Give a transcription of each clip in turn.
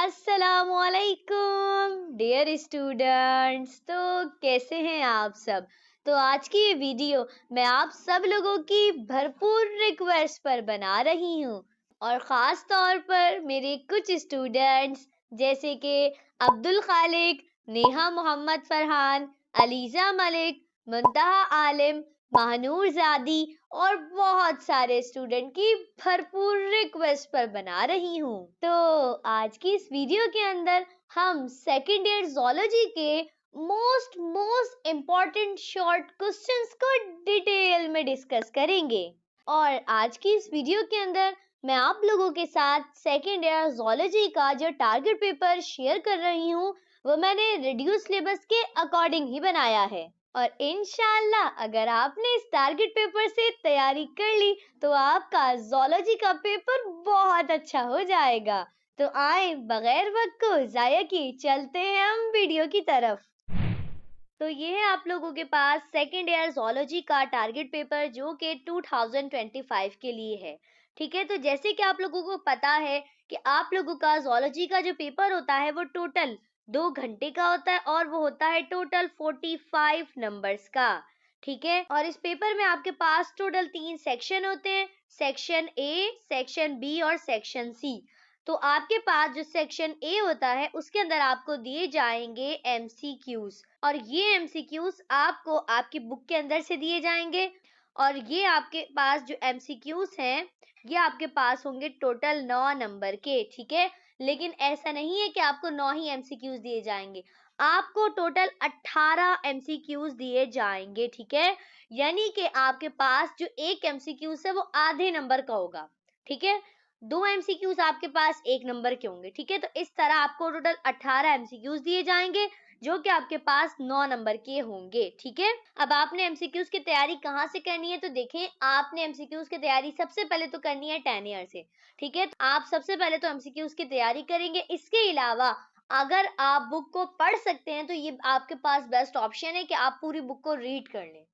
अस्सलामुअलैकुम dear students. तो कैसे हैं आप सब। तो आज की ये वीडियो मैं आप सब लोगों की भरपूर रिक्वेस्ट पर बना रही हूँ और ख़ास तौर पर मेरे कुछ स्टूडेंट्स जैसे कि अब्दुल खालिक, नेहा मोहम्मद फरहान, अलीजा मलिक, मुंतहा आलिम, महानूर ज़ादी और बहुत सारे स्टूडेंट की भरपूर रिक्वेस्ट पर बना रही हूँ। तो आज की इस वीडियो के अंदर हम सेकेंड ईयर ज़ूलॉजी के मोस्ट इम्पोर्टेंट शॉर्ट क्वेश्चंस को डिटेल में डिस्कस करेंगे। और आज की इस वीडियो के अंदर मैं आप लोगों के साथ सेकेंड ईयर ज़ूलॉजी का जो टारगेट पेपर शेयर कर रही हूँ वो मैंने रिड्यूस सिलेबस के अकॉर्डिंग ही बनाया है। और इंशाल्लाह अगर आपने इस टारगेट पेपर से तैयारी कर ली तो आपका ज़ूलॉजी का पेपर बहुत अच्छा हो जाएगा। तो आए बगैर वक्त को ज़ाया किए चलते हैं हम वीडियो की तरफ। तो ये है आप लोगों के पास सेकेंड ईयर ज़ूलॉजी का टारगेट पेपर जो कि 2025 के लिए है। ठीक है, तो जैसे कि आप लोगों को पता है कि आप लोगों का ज़ूलॉजी का जो पेपर होता है वो टोटल 2 घंटे का होता है और वो होता है टोटल 45 नंबर्स का। ठीक है, और इस पेपर में आपके पास टोटल 3 सेक्शन होते हैं, सेक्शन ए, सेक्शन बी और सेक्शन सी। तो आपके पास जो सेक्शन ए होता है उसके अंदर आपको दिए जाएंगे एमसीक्यूज और ये एमसीक्यूज आपको आपकी बुक के अंदर से दिए जाएंगे और ये आपके पास जो एमसीक्यूज हैं ये आपके पास होंगे टोटल 9 नंबर के। ठीक है, लेकिन ऐसा नहीं है कि आपको 9 ही एमसीक्यूज दिए जाएंगे, आपको टोटल 18 एमसीक्यूज दिए जाएंगे। ठीक है, यानी कि आपके पास जो एक एमसीक्यूज है वो आधे नंबर का होगा। ठीक है, 2 एमसीक्यूज आपके पास 1 नंबर के होंगे। ठीक है, तो इस तरह आपको टोटल 18 एमसीक्यूज दिए जाएंगे जो कि आपके पास 9 नंबर के होंगे। ठीक है, अब आपने एमसीक्यूज की तैयारी कहाँ से करनी है, तो देखें आपने एमसीक्यूज की तैयारी सबसे पहले तो करनी है 10 ईयर से। ठीक है, तो आप सबसे पहले तो एमसीक्यूज की तैयारी करेंगे। इसके अलावा अगर आप बुक को पढ़ सकते हैं तो ये आपके पास बेस्ट ऑप्शन है कि आप पूरी बुक को रीड कर लें,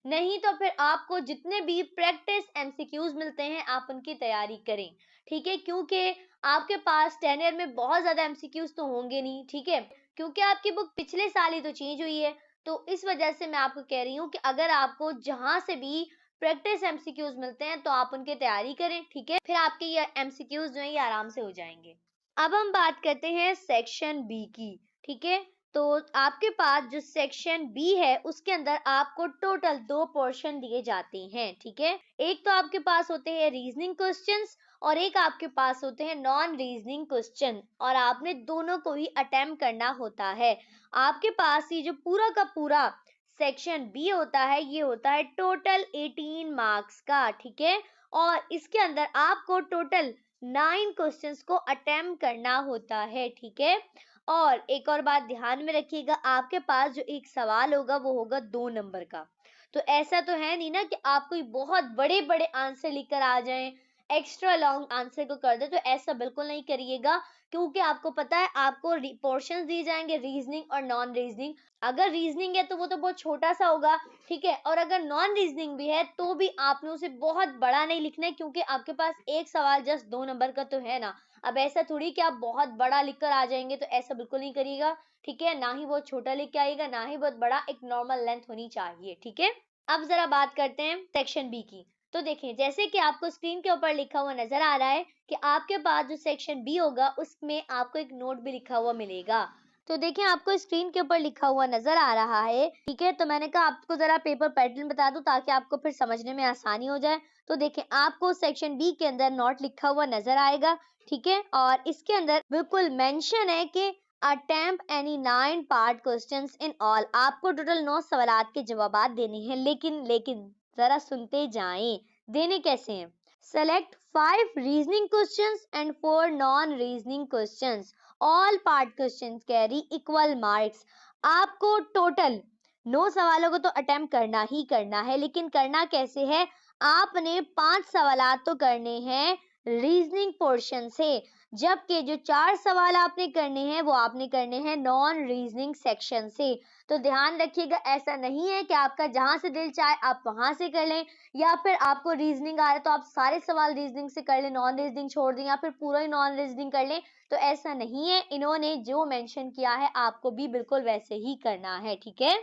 नहीं तो फिर आपको जितने भी प्रैक्टिस एमसीक्यूज मिलते हैं आप उनकी तैयारी करें। ठीक है, क्योंकि आपके पास 10 ईयर में बहुत ज्यादा एमसीक्यूज तो होंगे नहीं। ठीक है, क्योंकि आपकी बुक पिछले साल ही तो चेंज हुई है, तो इस वजह से मैं आपको कह रही हूँ कि अगर आपको जहां से भी प्रैक्टिस एमसीक्यूज मिलते हैं तो आप उनकी तैयारी करें। ठीक है, फिर आपके ये एमसीक्यूज जो है ये आराम से हो जाएंगे। अब हम बात करते हैं सेक्शन बी की। ठीक है, तो आपके पास जो सेक्शन बी है उसके अंदर आपको टोटल 2 पोर्शन दिए जाते हैं। ठीक है, एक तो आपके पास होते हैं रीजनिंग क्वेश्चंस और एक आपके पास होते हैं नॉन रीजनिंग क्वेश्चन और आपने दोनों को ही अटेम्प्ट करना होता है। आपके पास ये जो पूरा का पूरा सेक्शन बी होता है ये होता है टोटल 18 मार्क्स का। ठीक है, और इसके अंदर आपको टोटल 9 क्वेश्चंस को अटेम्प्ट करना होता है। ठीक है, और एक और बात ध्यान में रखिएगा, आपके पास जो एक सवाल होगा वो होगा 2 नंबर का। तो ऐसा तो है नहीं ना कि आप कोई बहुत बड़े बड़े आंसर लिखकर आ जाएं, एक्स्ट्रा लॉन्ग आंसर को कर दे, तो ऐसा बिल्कुल नहीं करिएगा क्योंकि आपको पता है आपको पोर्शंस दिए जाएंगे रीजनिंग और नॉन रीजनिंग। अगर रीजनिंग है तो वो तो बहुत छोटा सा होगा। ठीक है, और अगर नॉन रीजनिंग भी है तो भी आपने उसे बहुत बड़ा नहीं लिखना है क्योंकि आपके पास एक सवाल जस्ट 2 नंबर का तो है ना। अब ऐसा थोड़ी कि आप बहुत बड़ा लिखकर आ जाएंगे, तो ऐसा बिल्कुल नहीं करिएगा। ठीक है, ना ही बहुत छोटा लिख के आइएगा ना ही बहुत बड़ा, एक नॉर्मल लेंथ होनी चाहिए। ठीक है, अब जरा बात करते हैं सेक्शन बी की। तो देखें जैसे कि आपको स्क्रीन के ऊपर लिखा हुआ नजर आ रहा है कि आपके पास जो सेक्शन बी होगा उसमें आपको एक नोट भी लिखा हुआ मिलेगा। तो देखें आपको स्क्रीन के ऊपर लिखा हुआ नजर आ रहा है। ठीक है, तो मैंने कहा आपको जरा पेपर पैटर्न बता दूं ताकि आपको फिर समझने में आसानी हो जाए। तो देखें आपको सेक्शन बी के अंदर नोट लिखा हुआ नजर आएगा। ठीक है, और इसके अंदर बिल्कुल मेंशन है कि attempt any 9 part questions in all, आपको टोटल 9 सवालात के जवाबात देने हैं। लेकिन जरा सुनते जाएं, देने कैसे हैं। Select 5 reasoning questions and 4 non reasoning questions, all part questions carry equal marks. आपको टोटल 9 सवालों को तो अटेम्प्ट करना ही करना है, लेकिन करना कैसे है, आपने 5 सवालात तो करने हैं रीजनिंग पोर्शन से जबकि जो 4 सवाल आपने करने हैं वो आपने करने हैं नॉन रीजनिंग सेक्शन से। तो ध्यान रखिएगा, ऐसा नहीं है कि आपका जहां से दिल चाहे आप वहां से कर लें, या फिर आपको रीजनिंग आ रहा है तो आप सारे सवाल रीजनिंग से कर लें, नॉन रीजनिंग छोड़ दें, या फिर पूरा ही नॉन रीजनिंग कर लें। तो ऐसा नहीं है, इन्होंने जो मेंशन किया है आपको भी बिल्कुल वैसे ही करना है, ठीक है।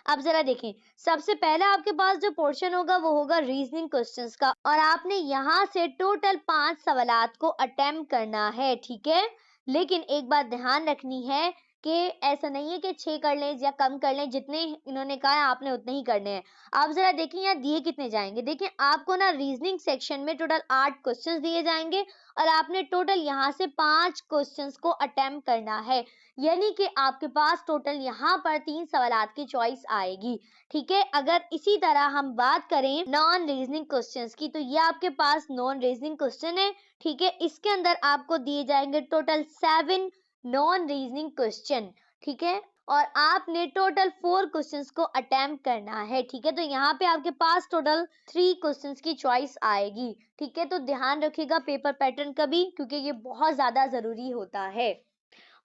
अब जरा देखें, सबसे पहला आपके पास जो पोर्शन होगा वो होगा रीजनिंग क्वेश्चंस का, और आपने यहाँ से टोटल 5 सवालात को अटेम्प्ट करना है, ठीक है। लेकिन एक बात ध्यान रखनी है कि ऐसा नहीं है कि 6 कर लें या कम कर लें, जितने इन्होंने कहा है आपने उतने ही करने हैं। आप जरा देखिए यहाँ दिए कितने जाएंगे। देखिए आपको ना रीजनिंग सेक्शन में टोटल 8 क्वेश्चंस दिए जाएंगे, और आपने टोटल यहाँ से 5 क्वेश्चंस को अटेम्प्ट करना है, यानी कि आपके पास टोटल यहाँ पर 3 सवालात की चॉइस आएगी, ठीक है। अगर इसी तरह हम बात करें नॉन रीजनिंग क्वेश्चंस की, तो ये आपके पास नॉन रीजनिंग क्वेश्चन है, ठीक है। इसके अंदर आपको दिए जाएंगे टोटल 7 नॉन रीजनिंग क्वेश्चन, ठीक है, और आपने टोटल 4 क्वेश्चंस को अटेम्प्ट करना है, ठीक है। तो यहाँ पे आपके पास टोटल 3 क्वेश्चंस की चॉइस आएगी, ठीक है। तो ध्यान रखिएगा पेपर पैटर्न का भी, क्योंकि ये बहुत ज्यादा जरूरी होता है।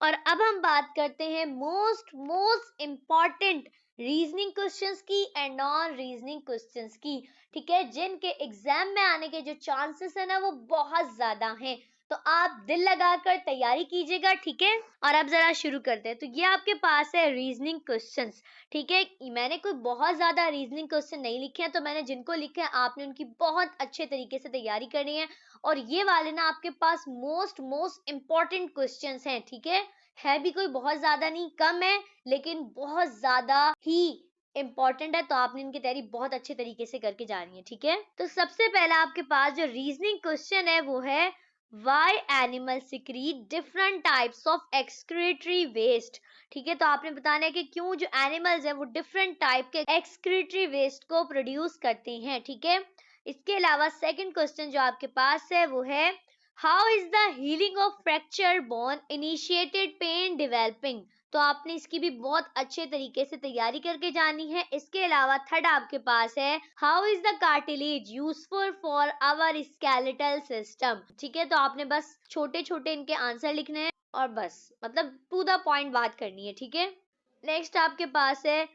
और अब हम बात करते हैं मोस्ट इम्पॉर्टेंट रीजनिंग क्वेश्चंस की एंड नॉन रीजनिंग क्वेश्चंस की, ठीक है, जिनके एग्जाम में आने के जो चांसेस है ना वो बहुत ज्यादा हैं। तो आप दिल लगाकर तैयारी कीजिएगा, ठीक है। और अब जरा शुरू करते हैं। तो ये आपके पास है रीजनिंग क्वेश्चंस, ठीक है। मैंने कोई बहुत ज्यादा रीजनिंग क्वेश्चन नहीं लिखे हैं, तो मैंने जिनको लिखे हैं आपने उनकी बहुत अच्छे तरीके से तैयारी करनी है, और ये वाले ना आपके पास मोस्ट इम्पॉर्टेंट क्वेश्चंस हैं, ठीक है भी कोई बहुत ज्यादा नहीं, कम है, लेकिन बहुत ज्यादा ही इंपॉर्टेंट है, तो आपने इनकी तैयारी बहुत अच्छे तरीके से करके जानी है, ठीक है। तो सबसे पहला आपके पास जो रीजनिंग क्वेश्चन है वो है why animals secrete different types of excretory waste, ठीक है। तो आपने बताना है कि क्यों जो एनिमल्स है वो डिफरेंट टाइप के एक्सक्रीटरी वेस्ट को प्रोड्यूस करते हैं, ठीक है। इसके अलावा सेकंड क्वेश्चन जो आपके पास है वो है how is the healing of fracture bone initiated pain developing. तो आपने इसकी भी बहुत अच्छे तरीके से तैयारी करके जानी है। इसके अलावा थर्ड आपके पास है how is the cartilage useful for our skeletal system, ठीक है। तो आपने बस छोटे छोटे इनके आंसर लिखने हैं, और बस मतलब टू द पॉइंट बात करनी है, ठीक है। नेक्स्ट आपके पास है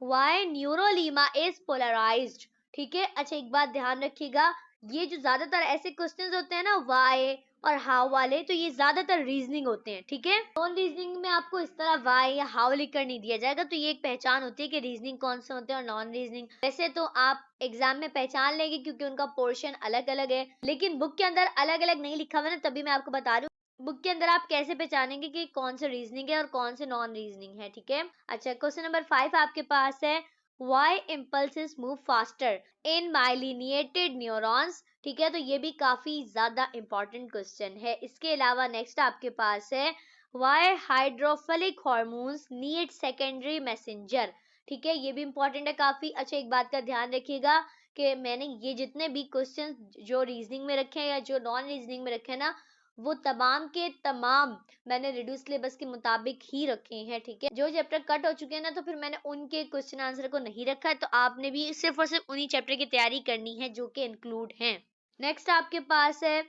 व्हाई न्यूरोलीमा इज पोलराइज्ड, ठीक है। अच्छा एक बात ध्यान रखिएगा, ये जो ज्यादातर ऐसे क्वेश्चंस होते हैं ना व्हाई और हाउ वाले, तो ये ज्यादातर रीजनिंग होते हैं, ठीक है। नॉन रीजनिंग में आपको इस तरह व्हाई या हाउ लिखकर नहीं दिया जाएगा, तो ये एक पहचान होती है कि रीजनिंग कौन से होते हैं और नॉन रीजनिंग। वैसे तो आप एग्जाम में पहचान लेंगे क्योंकि उनका पोर्शन अलग अलग है, लेकिन बुक के अंदर अलग अलग नहीं लिखा हुआ ना, तभी मैं आपको बता रही हूँ बुक के अंदर आप कैसे पहचानेंगे कि कौन से रीजनिंग है और कौन से नॉन रीजनिंग है, ठीक है। अच्छा क्वेश्चन नंबर 5 आपके पास है why impulses move faster in myelinated neurons, ठीक है। तो ये भी काफी ज्यादा इंपॉर्टेंट क्वेश्चन है। इसके अलावा नेक्स्ट आपके पास है why hydrophilic hormones need secondary messenger, ठीक है। ये भी इंपॉर्टेंट है काफी। अच्छा एक बात का ध्यान रखिएगा कि मैंने ये जितने भी क्वेश्चन जो रीजनिंग में रखे हैं या जो नॉन रीजनिंग में रखे हैं ना, वो तमाम के तमाम मैंने रिड्यूस सिलेबस के मुताबिक ही रखे हैं, ठीक है। जो चैप्टर कट हो चुके हैं ना, तो फिर मैंने उनके क्वेश्चन आंसर को नहीं रखा है, तो आपने भी सिर्फ और सिर्फ उन्हीं चैप्टर की तैयारी करनी है जो कि इंक्लूड हैं। नेक्स्ट आपके पास है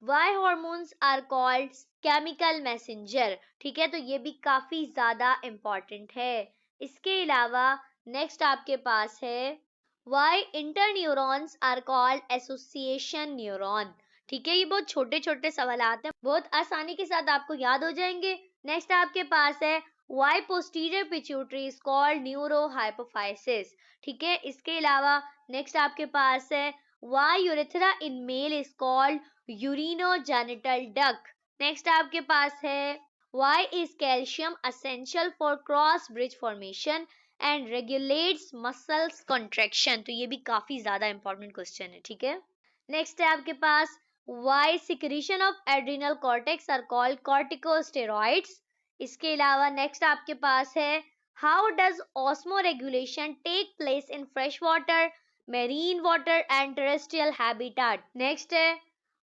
why hormones are called chemical messenger, ठीक है। तो ये भी काफी ज्यादा इंपॉर्टेंट है। इसके अलावा नेक्स्ट आपके पास है why interneurons are called association neuron, ठीक है। ये बहुत छोटे छोटे सवालात हैं, बहुत आसानी के साथ आपको याद हो जाएंगे। नेक्स्ट आपके पास है why posterior pituitary is called neurohypophysis, ठीक है। इसके अलावा नेक्स्ट आपके पास है why urethra in male is called urinogenital duct। Next आपके पास है why is calcium essential for cross bridge formation and regulates muscles contraction। तो ये भी काफी ज्यादा इंपॉर्टेंट क्वेश्चन है, ठीक है। नेक्स्ट है आपके पास why secretion of adrenal cortex are called corticosteroids। इसके अलावा नेक्स्ट आपके पास है how does osmoregulation take place in fresh water, marine water and terrestrial habitat। Next है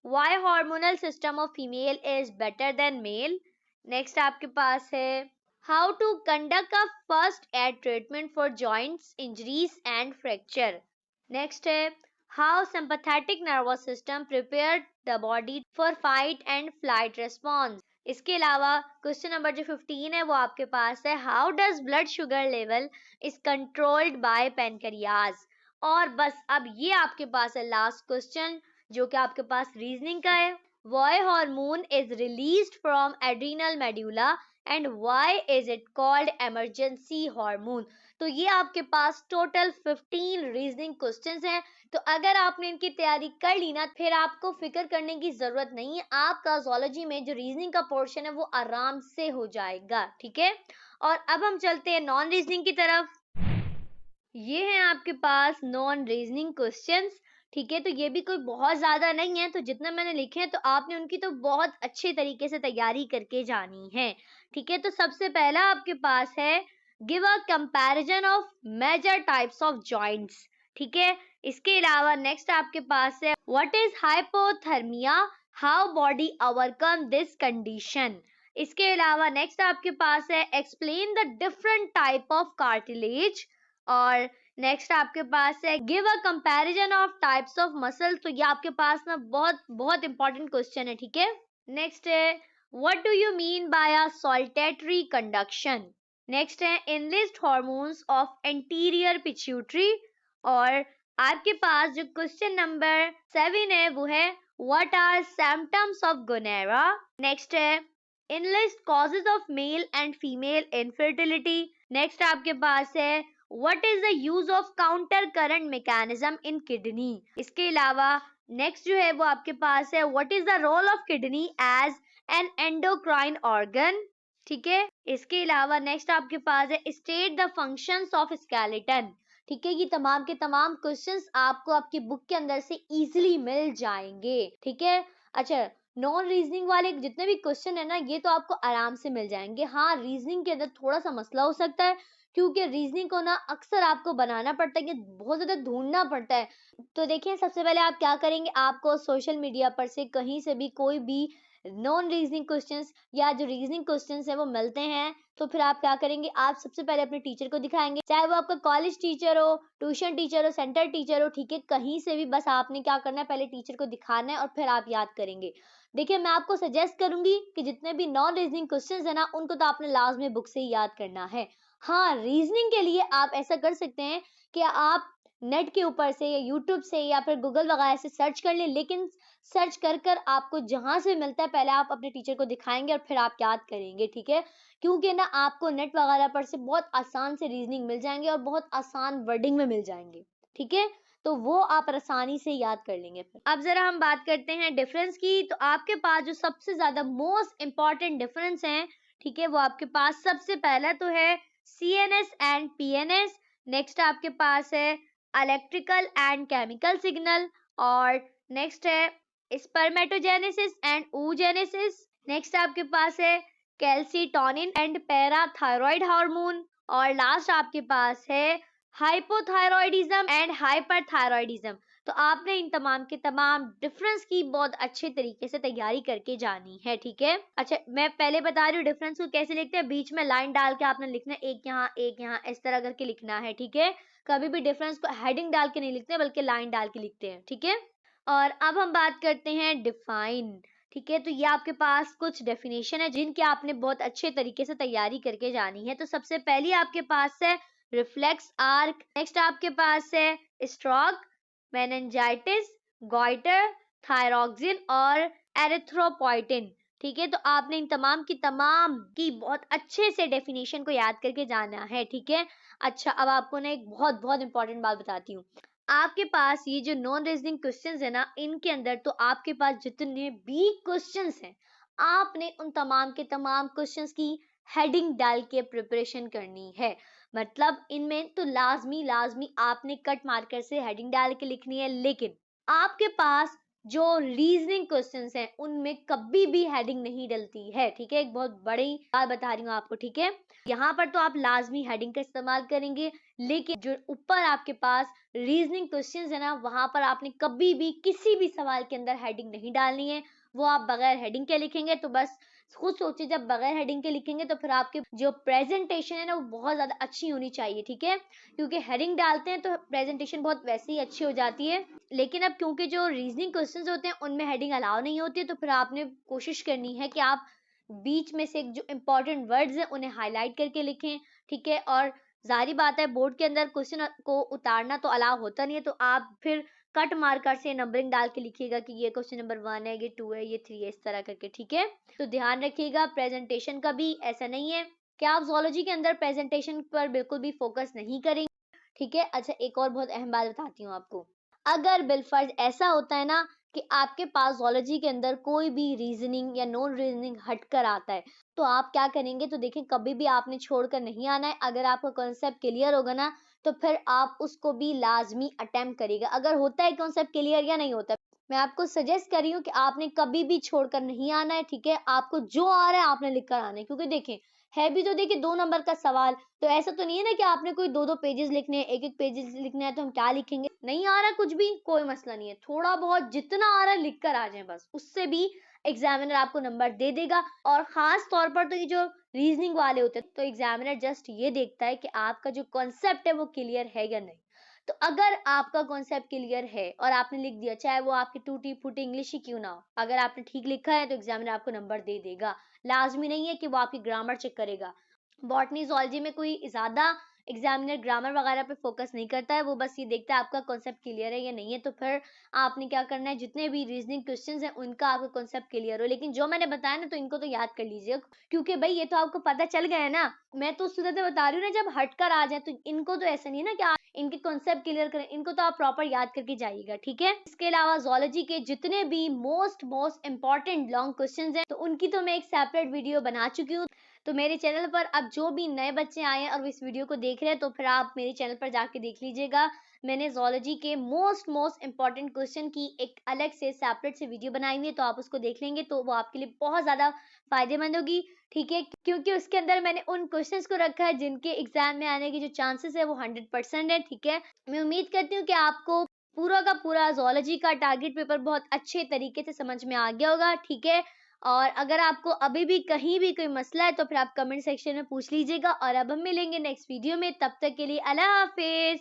why hormonal system of female is better than male। Next आपके पास है how to conduct a first aid treatment for joints injuries and fracture। Next है how sympathetic nervous system prepared the body for fight and flight response. इसके अलावा question number जो 15 है वो आपके पास है, how does blood sugar level is controlled by pancreas. और बस अब ये आपके पास है लास्ट क्वेश्चन जो कि आपके पास रीजनिंग का है, why hormone is released from adrenal medulla and why is it called emergency hormone. तो ये आपके पास टोटल 15 रीजनिंग क्वेश्चंस हैं। तो अगर आपने इनकी तैयारी कर ली ना, फिर आपको फिक्र करने की जरूरत नहीं है, आपका ज़ूलॉजी में जो रीजनिंग का पोर्शन है वो आराम से हो जाएगा, ठीक है। और अब हम चलते हैं नॉन रीजनिंग की तरफ। ये है आपके पास नॉन रीजनिंग क्वेश्चंस, ठीक है। तो ये भी कोई बहुत ज्यादा नहीं है, तो जितना मैंने लिखे हैं तो आपने उनकी तो बहुत अच्छे तरीके से तैयारी करके जानी है, ठीक है। तो सबसे पहला आपके पास है, give a comparison of major types of joints, ठीक है। इसके अलावा नेक्स्ट आपके पास है, what is hypothermia, how body overcome this condition. इसके अलावा नेक्स्ट आपके पास है, explain the different type of cartilage. और नेक्स्ट आपके पास है, give a comparison of types of muscle. तो ये आपके पास ना बहुत बहुत इंपॉर्टेंट क्वेश्चन है, ठीक है। नेक्स्ट है, what do you mean by a saltatory conduction. Next है, enlist hormones of anterior pituitary. और आपके पास जो क्वेश्चन नंबर 7 है वो है, what are symptoms of gonorrhoea. Next है, enlist causes of male and female infertility. Next आपके पास है, What is the use of counter current mechanism in kidney। इसके अलावा नेक्स्ट जो है वो आपके पास है, What is the role of kidney as an endocrine organ, ठीक है। इसके अलावा नेक्स्ट आपके पास है, State the functions of skeleton, ठीक है। ये तमाम के तमाम क्वेश्चंस आपको आपकी बुक के अंदर से इजीली मिल जाएंगे, ठीक है। अच्छा, नॉन रीजनिंग वाले जितने भी क्वेश्चन है ना, ये तो आपको आराम से मिल जाएंगे। हाँ, रीजनिंग के अंदर थोड़ा सा मसला हो सकता है, क्योंकि रीजनिंग को ना अक्सर आपको बनाना पड़ता है कि बहुत ज्यादा ढूंढना पड़ता है। तो देखिए, सबसे पहले आप क्या करेंगे, आपको सोशल मीडिया पर से कहीं से भी कोई भी नॉन रीजनिंग क्वेश्चंस या जो रीजनिंग क्वेश्चंस है वो मिलते हैं, तो फिर आप क्या करेंगे, आप सबसे पहले अपने टीचर को दिखाएंगे, चाहे वो आपका कॉलेज टीचर हो, ट्यूशन टीचर हो, सेंटर टीचर हो, ठीक है, कहीं से भी बस आपने क्या करना है, पहले टीचर को दिखाना है और फिर आप याद करेंगे। देखिए, मैं आपको सजेस्ट करूंगी कि जितने भी नॉन रीजनिंग क्वेश्चंस है ना, उनको तो आपने लाजमी बुक से ही याद करना है। हाँ, रीजनिंग के लिए आप ऐसा कर सकते हैं कि आप नेट के ऊपर से या यूट्यूब से या फिर गूगल वगैरह से सर्च कर लें, लेकिन सर्च कर कर आपको जहां से मिलता है पहले आप अपने टीचर को दिखाएंगे और फिर आप याद करेंगे, ठीक है। क्योंकि ना आपको नेट वगैरह पर से बहुत आसान से रीजनिंग मिल जाएंगे और बहुत आसान वर्डिंग में मिल जाएंगे, ठीक है। तो वो आप आसानी से याद कर लेंगे। फिर अब जरा हम बात करते हैं डिफरेंस की। तो आपके पास जो सबसे ज्यादा मोस्ट इंपॉर्टेंट डिफरेंस है, ठीक है, वो आपके पास सबसे पहला तो है CNS एंड PNS। नेक्स्ट आपके पास है इलेक्ट्रिकल एंड केमिकल सिग्नल। और नेक्स्ट है स्पर्मेटोजेनेसिस एंड oogenesis। नेक्स्ट आपके पास है कैल्सिटोनिन एंड पैराथायरॉयड हार्मोन। और लास्ट आपके पास है हाइपोथायरॉयडिज्म एंड हाइपरथायरॉयडिज्म। तो आपने इन तमाम के तमाम डिफरेंस की बहुत अच्छे तरीके से तैयारी करके जानी है, ठीक है। अच्छा, मैं पहले बता रही हूँ डिफरेंस को कैसे लिखते हैं, बीच में लाइन डाल के आपने लिखना है, एक यहाँ इस तरह करके लिखना है, ठीक है। कभी भी डिफरेंस को हेडिंग डाल के नहीं लिखते बल्कि लाइन डाल के लिखते हैं, ठीक है। और अब हम बात करते हैं डिफाइन, ठीक है। तो ये आपके पास कुछ डेफिनेशन है जिनकी आपने बहुत अच्छे तरीके से तैयारी करके जानी है। तो सबसे पहली आपके पास है रिफ्लेक्स आर्क। नेक्स्ट आपके पास है स्ट्रोक, मेनिंजाइटिस, गॉइटर, थायरॉक्सिन और एरिथ्रोपोइटिन, ठीक है। तो आपने इन तमाम की बहुत अच्छे से डेफिनेशन को याद करके जाना है, ठीक है। अच्छा, अब आपको ना एक बहुत बहुत इंपॉर्टेंट बात बताती हूँ। आपके पास ये जो नॉन रीजनिंग क्वेश्चंस है ना, इनके अंदर तो आपके पास जितने भी क्वेश्चंस हैं, आपने उन तमाम के तमाम क्वेश्चंस की हेडिंग डाल के प्रिपरेशन करनी है। मतलब इनमें तो लाजमी आपने कट मार्कर से हेडिंग डाल के लिखनी है, लेकिन आपके पास जो रीजनिंग क्वेश्चंस हैं उनमें कभी भी हेडिंग नहीं डलती है, ठीक है। एक बहुत बड़ी बात बता रही हूँ आपको, ठीक है। यहाँ पर तो आप लाजमी हेडिंग का इस्तेमाल करेंगे, लेकिन जो ऊपर आपके पास रीजनिंग क्वेश्चंस है ना, वहां पर आपने कभी भी किसी भी सवाल के अंदर हेडिंग नहीं डालनी है। वो आप बगैर हेडिंग के लिखेंगे तो बस खुद सोचिए, जब बगैर हेडिंग के लिखेंगे तो फिर आपकी जो प्रेजेंटेशन है ना वो बहुत ज्यादा अच्छी होनी चाहिए, ठीक है, क्योंकि हेडिंग डालते हैं तो प्रेजेंटेशन बहुत वैसे ही अच्छी हो जाती है। लेकिन अब क्योंकि जो रीजनिंग क्वेश्चंस होते हैं उनमें हेडिंग अलाउ नहीं होती है, तो फिर आपने कोशिश करनी है कि आप बीच में से जो इंपॉर्टेंट वर्ड्स हैं उन्हें हाईलाइट करके लिखें, ठीक है। और जाहिर बात है बोर्ड के अंदर क्वेश्चन को उतारना तो अलाउ होता नहीं है, तो आप फिर कट मार्कर से नंबरिंग डाल के लिखिएगा कि ये क्वेश्चन नंबर 1 है, ये 2 है, ये 3 है, इस तरह करके, ठीक है। तो ध्यान रखिएगा प्रेजेंटेशन का भी ऐसा नहीं है कि आप ज़ूलॉजी के अंदर प्रेजेंटेशन पर बिल्कुल भी फोकस नहीं करेंगे, ठीक है। अच्छा, एक और बहुत अहम बात बताती हूँ आपको। अगर बिलफर्ज ऐसा होता है ना कि आपके पास ज़ूलॉजी के अंदर कोई भी रीजनिंग या नॉन रीजनिंग हटकर आता है, तो आप क्या करेंगे, तो देखें कभी भी आपने छोड़कर नहीं आना है। अगर आपका कॉन्सेप्ट क्लियर होगा ना तो फिर आप उसको भी लाजमी अटेम्प्ट करिएगा, अगर होता है कॉन्सेप्ट क्लियर या नहीं होता। मैं आपको सजेस्ट कर रही हूँ कि आपने कभी भी छोड़कर नहीं आना है, ठीक है। आपको जो आ रहा है आपने लिख कर आना है, क्योंकि देखें है भी तो देखिए 2 नंबर का सवाल, तो ऐसा तो नहीं है ना कि आपने कोई 2-2 पेजेस लिखने हैं, एक-एक पेजेस लिखना है तो हम क्या लिखेंगे? नहीं आ रहा कुछ भी, कोई मसला नहीं है। थोड़ा बहुत जितना आ रहा है लिख कर आ जाएँ बस, उससे भी एग्ज़ामिनर आपको नंबर दे देगा। और ख़ास तौर पर तो ये जो रीज़निंग वाले होते हैं, तो एग्ज़ामिनर जस्ट ये देखता है कि आपका जो कॉन्सेप्ट है वो क्लियर है या नहीं। तो अगर आपका कॉन्सेप्ट क्लियर है और आपने लिख दिया, चाहे वो आपकी टूटी-फूटी इंग्लिश ही क्यों ना हो, अगर आपने ठीक लिखा है तो एग्ज़ामिनर आपको नंबर दे देगा। लाज़मी नहीं है कि वो आपकी ग्रामर चेक करेगा। बॉटनी ज़ूलॉजी में कोई ज़्यादा एग्ज़ामिनर ग्रामर वगैरह पे फ़ोकस नहीं करता है, वो बस ये देखता है आपका कॉन्सेप्ट क्लियर है या नहीं है। तो फिर आपने क्या करना है, जितने भी रीज़निंग क्वेश्चंस हैं उनका आपका कॉन्सेप्ट क्लियर हो। लेकिन जो मैंने बताया ना तो इनको तो याद कर लीजिए, क्योंकि भई ये तो आपको पता चल गया है ना। मैं तो उस सूरत में बता रही हूँ ना जब हटकर आ जाए, तो इनको तो ऐसा नहीं है ना कि आप इनके कॉन्सेप्ट क्लियर करें, इनको तो आप प्रॉपर याद करके जाइएगा, ठीक है। इसके अलावा ज़ूलॉजी के जितने भी most most important long questions हैं तो उनकी तो मैं एक सेपरेट वीडियो बना चुकी हूँ। तो मेरे चैनल पर अब जो भी नए बच्चे आए हैं और वो इस वीडियो को देख रहे हैं तो फिर आप मेरे चैनल पर जाके देख लीजिएगा। मैंने ज़ूलॉजी के मोस्ट मोस्ट इम्पोर्टेंट क्वेश्चन की एक अलग से सेपरेट से वीडियो बनाई हुई है, तो आप उसको देख लेंगे तो वो आपके लिए बहुत ज़्यादा फ़ायदेमंद होगी, ठीक है। क्योंकि उसके अंदर मैंने उन क्वेश्चंस को रखा है जिनके एग्ज़ाम में आने की जो चांसेस है वो 100% है, ठीक है। मैं उम्मीद करती हूँ कि आपको पूरा का पूरा ज़ूलॉजी का टारगेट पेपर बहुत अच्छे तरीके से समझ में आ गया होगा, ठीक है। और अगर आपको अभी भी कहीं भी कोई मसला है तो फिर आप कमेंट सेक्शन में पूछ लीजिएगा। और अब हम मिलेंगे नेक्स्ट वीडियो में, तब तक के लिए अल्लाह हाफ़िज़।